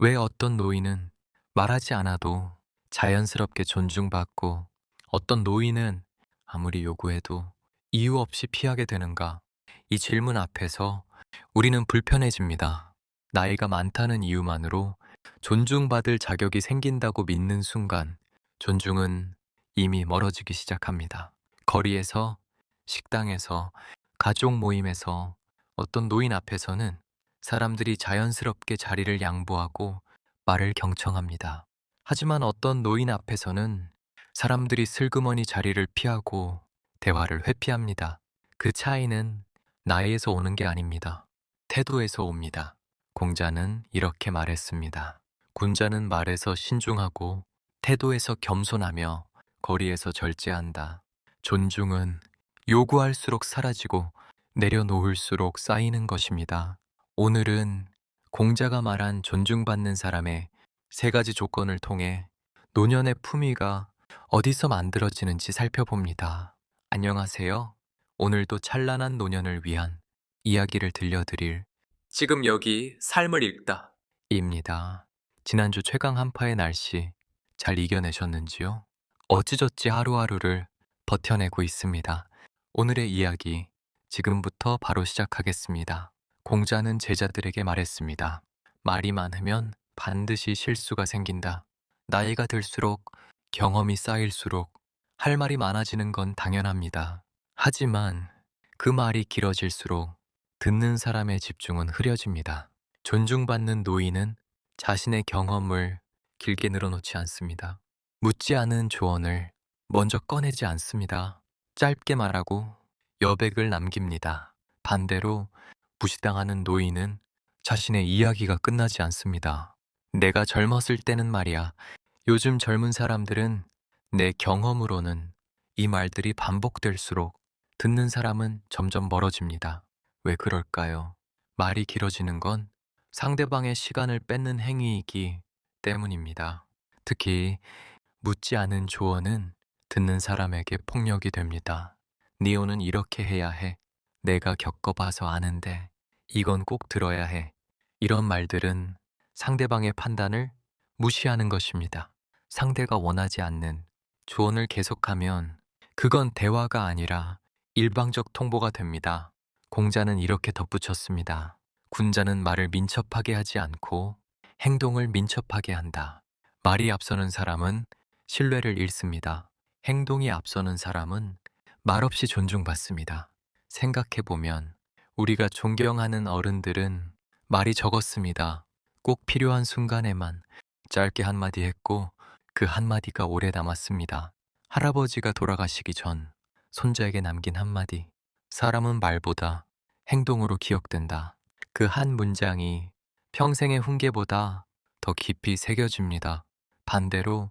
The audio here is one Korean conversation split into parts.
왜 어떤 노인은 말하지 않아도 자연스럽게 존중받고 어떤 노인은 아무리 요구해도 이유 없이 피하게 되는가? 이 질문 앞에서 우리는 불편해집니다. 나이가 많다는 이유만으로 존중받을 자격이 생긴다고 믿는 순간 존중은 이미 멀어지기 시작합니다. 거리에서, 식당에서, 가족 모임에서 어떤 노인 앞에서는 사람들이 자연스럽게 자리를 양보하고 말을 경청합니다. 하지만 어떤 노인 앞에서는 사람들이 슬그머니 자리를 피하고 대화를 회피합니다. 그 차이는 나이에서 오는 게 아닙니다. 태도에서 옵니다. 공자는 이렇게 말했습니다. 군자는 말에서 신중하고 태도에서 겸손하며 거리에서 절제한다. 존중은 요구할수록 사라지고 내려놓을수록 쌓이는 것입니다. 오늘은 공자가 말한 존중받는 사람의 세 가지 조건을 통해 노년의 품위가 어디서 만들어지는지 살펴봅니다. 안녕하세요. 오늘도 찬란한 노년을 위한 이야기를 들려드릴 지금 여기 삶을 읽다 입니다. 지난주 최강 한파의 날씨 잘 이겨내셨는지요? 어찌저찌 하루하루를 버텨내고 있습니다. 오늘의 이야기 지금부터 바로 시작하겠습니다. 공자는 제자들에게 말했습니다. 말이 많으면 반드시 실수가 생긴다. 나이가 들수록 경험이 쌓일수록 할 말이 많아지는 건 당연합니다. 하지만 그 말이 길어질수록 듣는 사람의 집중은 흐려집니다. 존중받는 노인은 자신의 경험을 길게 늘어놓지 않습니다. 묻지 않은 조언을 먼저 꺼내지 않습니다. 짧게 말하고 여백을 남깁니다. 반대로 무시당하는 노인은 자신의 이야기가 끝나지 않습니다. 내가 젊었을 때는 말이야. 요즘 젊은 사람들은 내 경험으로는 이 말들이 반복될수록 듣는 사람은 점점 멀어집니다. 왜 그럴까요? 말이 길어지는 건 상대방의 시간을 뺏는 행위이기 때문입니다. 특히 묻지 않은 조언은 듣는 사람에게 폭력이 됩니다. 니오는 이렇게 해야 해. 내가 겪어봐서 아는데 이건 꼭 들어야 해. 이런 말들은 상대방의 판단을 무시하는 것입니다. 상대가 원하지 않는 조언을 계속하면 그건 대화가 아니라 일방적 통보가 됩니다. 공자는 이렇게 덧붙였습니다. 군자는 말을 민첩하게 하지 않고 행동을 민첩하게 한다. 말이 앞서는 사람은 신뢰를 잃습니다. 행동이 앞서는 사람은 말없이 존중받습니다. 생각해보면 우리가 존경하는 어른들은 말이 적었습니다. 꼭 필요한 순간에만 짧게 한마디 했고 그 한마디가 오래 남았습니다. 할아버지가 돌아가시기 전 손자에게 남긴 한마디. 사람은 말보다 행동으로 기억된다. 그 한 문장이 평생의 훈계보다 더 깊이 새겨집니다. 반대로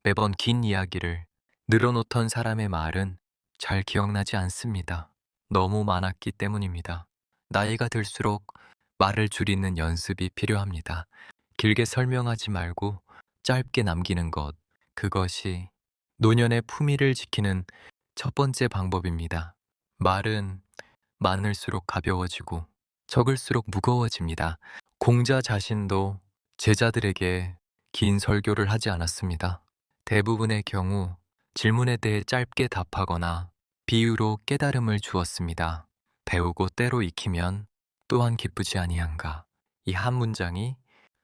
매번 긴 이야기를 늘어놓던 사람의 말은 잘 기억나지 않습니다. 너무 많았기 때문입니다. 나이가 들수록 말을 줄이는 연습이 필요합니다. 길게 설명하지 말고 짧게 남기는 것, 그것이 노년의 품위를 지키는 첫 번째 방법입니다. 말은 많을수록 가벼워지고 적을수록 무거워집니다. 공자 자신도 제자들에게 긴 설교를 하지 않았습니다. 대부분의 경우 질문에 대해 짧게 답하거나 비유로 깨달음을 주었습니다. 배우고 때로 익히면 또한 기쁘지 아니한가. 이 한 문장이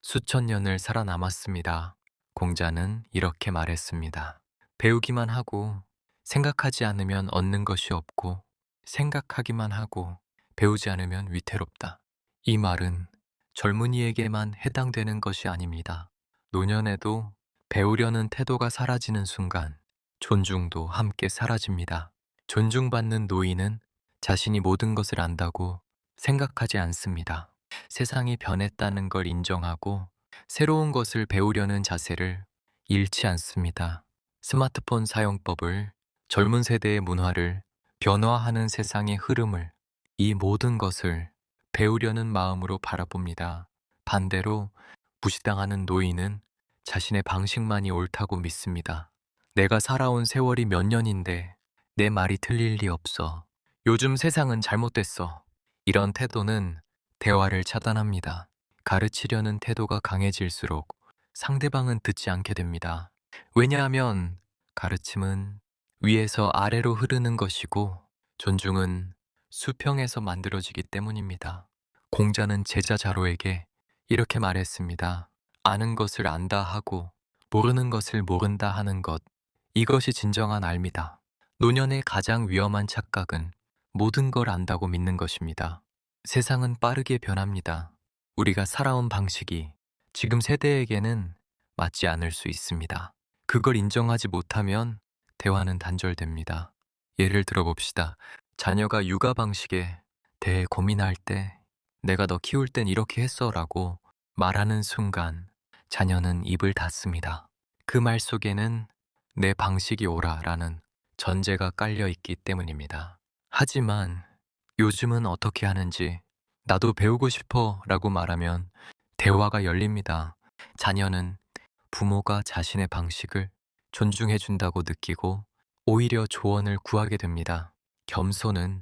수천 년을 살아남았습니다. 공자는 이렇게 말했습니다. 배우기만 하고 생각하지 않으면 얻는 것이 없고 생각하기만 하고 배우지 않으면 위태롭다. 이 말은 젊은이에게만 해당되는 것이 아닙니다. 노년에도 배우려는 태도가 사라지는 순간 존중도 함께 사라집니다. 존중받는 노인은 자신이 모든 것을 안다고 생각하지 않습니다. 세상이 변했다는 걸 인정하고 새로운 것을 배우려는 자세를 잃지 않습니다. 스마트폰 사용법을, 젊은 세대의 문화를, 변화하는 세상의 흐름을, 이 모든 것을 배우려는 마음으로 바라봅니다. 반대로 무시당하는 노인은 자신의 방식만이 옳다고 믿습니다. 내가 살아온 세월이 몇 년인데 내 말이 틀릴 리 없어. 요즘 세상은 잘못됐어. 이런 태도는 대화를 차단합니다. 가르치려는 태도가 강해질수록 상대방은 듣지 않게 됩니다. 왜냐하면 가르침은 위에서 아래로 흐르는 것이고 존중은 수평에서 만들어지기 때문입니다. 공자는 제자 자로에게 이렇게 말했습니다. 아는 것을 안다 하고 모르는 것을 모른다 하는 것, 이것이 진정한 알미다. 노년의 가장 위험한 착각은 모든 걸 안다고 믿는 것입니다. 세상은 빠르게 변합니다. 우리가 살아온 방식이 지금 세대에게는 맞지 않을 수 있습니다. 그걸 인정하지 못하면 대화는 단절됩니다. 예를 들어 봅시다. 자녀가 육아 방식에 대해 고민할 때 내가 너 키울 땐 이렇게 했어 라고 말하는 순간 자녀는 입을 닫습니다. 그 말 속에는 내 방식이 옳아 라는 전제가 깔려 있기 때문입니다. 하지만 요즘은 어떻게 하는지 나도 배우고 싶어 라고 말하면 대화가 열립니다. 자녀는 부모가 자신의 방식을 존중해 준다고 느끼고 오히려 조언을 구하게 됩니다. 겸손은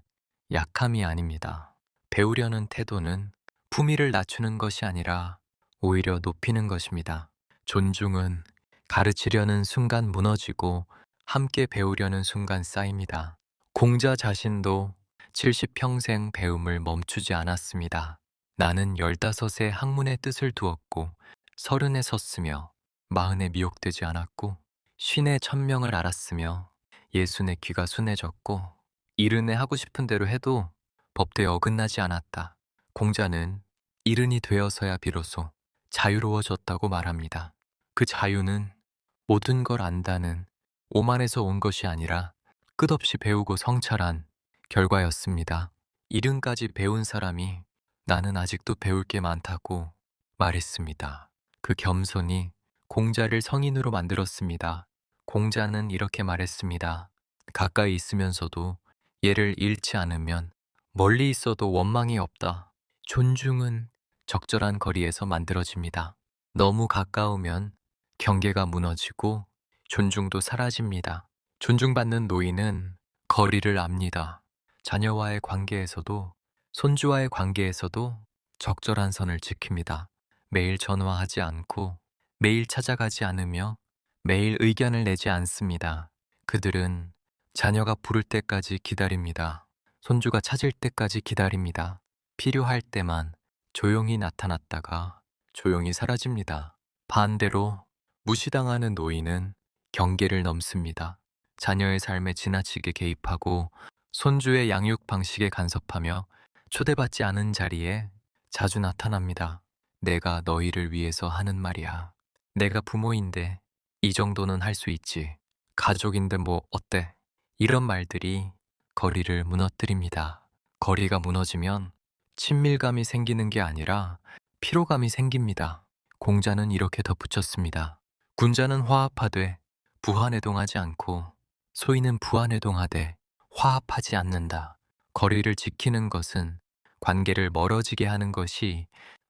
약함이 아닙니다. 배우려는 태도는 품위를 낮추는 것이 아니라 오히려 높이는 것입니다. 존중은 가르치려는 순간 무너지고 함께 배우려는 순간 쌓입니다. 공자 자신도 70평생 배움을 멈추지 않았습니다. 나는 15에 학문의 뜻을 두었고 30에 섰으며 40에 미혹되지 않았고 50에 천명을 알았으며 60에 귀가 순해졌고 70에 하고 싶은 대로 해도 법대에 어긋나지 않았다. 공자는 70이 되어서야 비로소 자유로워졌다고 말합니다. 그 자유는 모든 걸 안다는 오만에서 온 것이 아니라 끝없이 배우고 성찰한 결과였습니다. 70까지 배운 사람이 나는 아직도 배울 게 많다고 말했습니다. 그 겸손이 공자를 성인으로 만들었습니다. 공자는 이렇게 말했습니다. 가까이 있으면서도 얘를 잃지 않으면 멀리 있어도 원망이 없다. 존중은 적절한 거리에서 만들어집니다. 너무 가까우면 경계가 무너지고 존중도 사라집니다. 존중받는 노인은 거리를 압니다. 자녀와의 관계에서도 손주와의 관계에서도 적절한 선을 지킵니다. 매일 전화하지 않고 매일 찾아가지 않으며 매일 의견을 내지 않습니다. 그들은 자녀가 부를 때까지 기다립니다. 손주가 찾을 때까지 기다립니다. 필요할 때만 조용히 나타났다가 조용히 사라집니다. 반대로 무시당하는 노인은 경계를 넘습니다. 자녀의 삶에 지나치게 개입하고 손주의 양육 방식에 간섭하며 초대받지 않은 자리에 자주 나타납니다. 내가 너희를 위해서 하는 말이야. 내가 부모인데 이 정도는 할 수 있지. 가족인데 뭐 어때? 이런 말들이 거리를 무너뜨립니다. 거리가 무너지면 친밀감이 생기는 게 아니라 피로감이 생깁니다. 공자는 이렇게 덧붙였습니다. 군자는 화합하되 부하내동하지 않고 소인은 부하내동하되 화합하지 않는다. 거리를 지키는 것은 관계를 멀어지게 하는 것이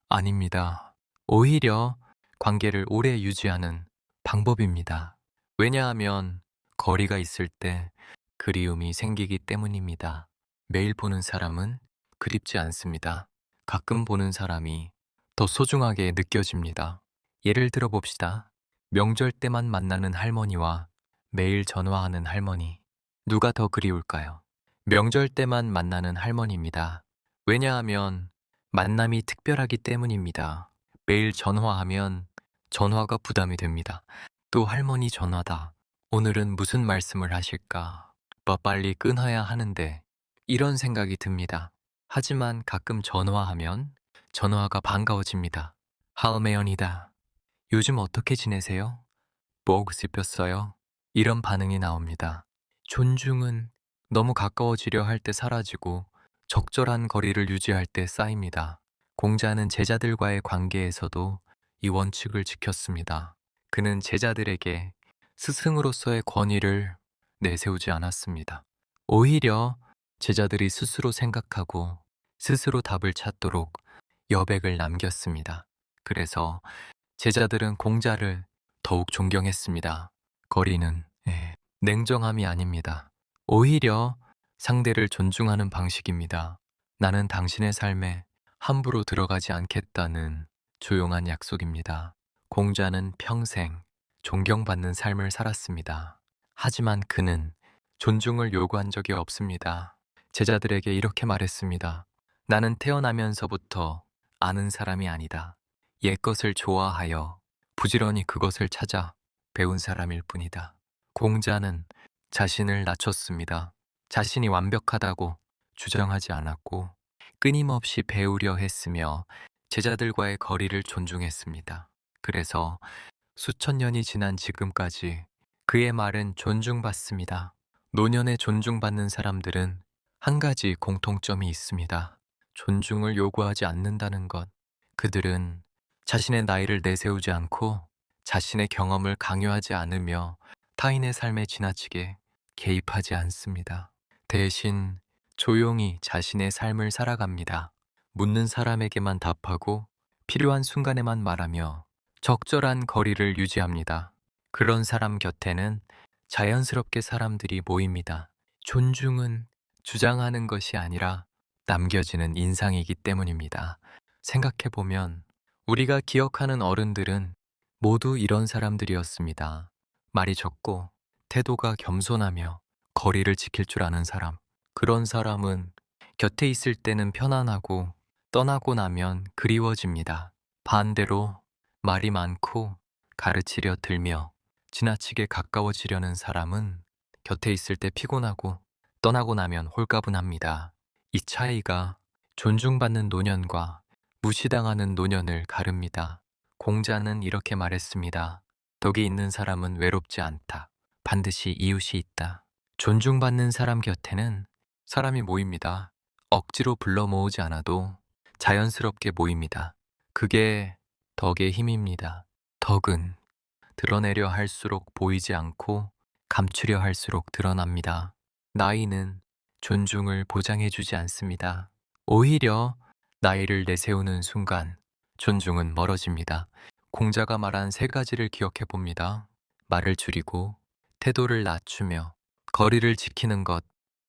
아닙니다. 오히려 관계를 오래 유지하는 방법입니다. 왜냐하면 거리가 있을 때 그리움이 생기기 때문입니다. 매일 보는 사람은 그립지 않습니다. 가끔 보는 사람이 더 소중하게 느껴집니다. 예를 들어 봅시다. 명절 때만 만나는 할머니와 매일 전화하는 할머니. 누가 더 그리울까요? 명절 때만 만나는 할머니입니다. 왜냐하면 만남이 특별하기 때문입니다. 매일 전화하면 전화가 부담이 됩니다. 또 할머니 전화다. 오늘은 무슨 말씀을 하실까? 빨리 끊어야 하는데 이런 생각이 듭니다. 하지만 가끔 전화하면 전화가 반가워집니다. 할매연이다. 요즘 어떻게 지내세요? 뭐 씹혔어요? 이런 반응이 나옵니다. 존중은 너무 가까워지려 할 때 사라지고 적절한 거리를 유지할 때 쌓입니다. 공자는 제자들과의 관계에서도 이 원칙을 지켰습니다. 그는 제자들에게 스승으로서의 권위를 내세우지 않았습니다. 오히려 제자들이 스스로 생각하고 스스로 답을 찾도록 여백을 남겼습니다. 그래서 제자들은 공자를 더욱 존경했습니다. 거리는 냉정함이 아닙니다. 오히려 상대를 존중하는 방식입니다. 나는 당신의 삶에 함부로 들어가지 않겠다는 조용한 약속입니다. 공자는 평생 존경받는 삶을 살았습니다. 하지만 그는 존중을 요구한 적이 없습니다. 제자들에게 이렇게 말했습니다. 나는 태어나면서부터 아는 사람이 아니다. 옛것을 좋아하여 부지런히 그것을 찾아 배운 사람일 뿐이다. 공자는 자신을 낮췄습니다. 자신이 완벽하다고 주장하지 않았고 끊임없이 배우려 했으며 제자들과의 거리를 존중했습니다. 그래서 수천 년이 지난 지금까지 그의 말은 존중받습니다. 노년에 존중받는 사람들은 한 가지 공통점이 있습니다. 존중을 요구하지 않는다는 것. 그들은 자신의 나이를 내세우지 않고 자신의 경험을 강요하지 않으며 타인의 삶에 지나치게 개입하지 않습니다. 대신 조용히 자신의 삶을 살아갑니다. 묻는 사람에게만 답하고 필요한 순간에만 말하며 적절한 거리를 유지합니다. 그런 사람 곁에는 자연스럽게 사람들이 모입니다. 존중은 주장하는 것이 아니라 남겨지는 인상이기 때문입니다. 생각해보면 우리가 기억하는 어른들은 모두 이런 사람들이었습니다. 말이 적고 태도가 겸손하며 거리를 지킬 줄 아는 사람. 그런 사람은 곁에 있을 때는 편안하고 떠나고 나면 그리워집니다. 반대로 말이 많고 가르치려 들며 지나치게 가까워지려는 사람은 곁에 있을 때 피곤하고 떠나고 나면 홀가분합니다. 이 차이가 존중받는 노년과 무시당하는 노년을 가릅니다. 공자는 이렇게 말했습니다. 덕이 있는 사람은 외롭지 않다. 반드시 이웃이 있다. 존중받는 사람 곁에는 사람이 모입니다. 억지로 불러 모으지 않아도 자연스럽게 모입니다. 그게 덕의 힘입니다. 덕은 드러내려 할수록 보이지 않고 감추려 할수록 드러납니다. 나이는 존중을 보장해주지 않습니다. 오히려 나이를 내세우는 순간 존중은 멀어집니다. 공자가 말한 세 가지를 기억해 봅니다. 말을 줄이고 태도를 낮추며 거리를 지키는 것.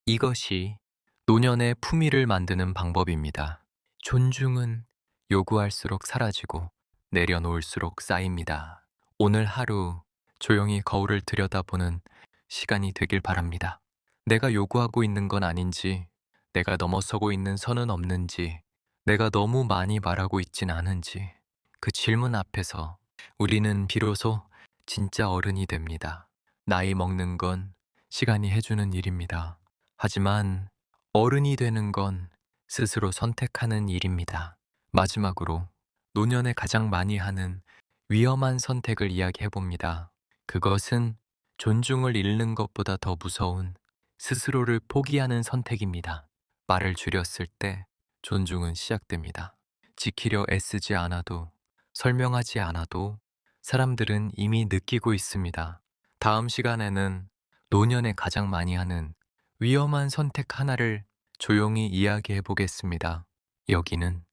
이것이 노년의 품위를 만드는 방법입니다. 존중은 요구할수록 사라지고 내려놓을수록 쌓입니다. 오늘 하루 조용히 거울을 들여다보는 시간이 되길 바랍니다. 내가 요구하고 있는 건 아닌지, 내가 넘어서고 있는 선은 없는지, 내가 너무 많이 말하고 있진 않은지, 그 질문 앞에서 우리는 비로소 진짜 어른이 됩니다. 나이 먹는 건 시간이 해주는 일입니다. 하지만 어른이 되는 건 스스로 선택하는 일입니다. 마지막으로 노년에 가장 많이 하는 위험한 선택을 이야기해 봅니다. 그것은 존중을 잃는 것보다 더 무서운 스스로를 포기하는 선택입니다. 말을 줄였을 때 존중은 시작됩니다. 지키려 애쓰지 않아도, 설명하지 않아도 사람들은 이미 느끼고 있습니다. 다음 시간에는 노년에 가장 많이 하는 위험한 선택 하나를 조용히 이야기해 보겠습니다. 여기는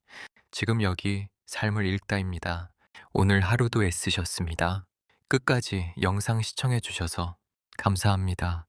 지금 여기 삶을 읽다입니다. 오늘 하루도 애쓰셨습니다. 끝까지 영상 시청해 주셔서 감사합니다.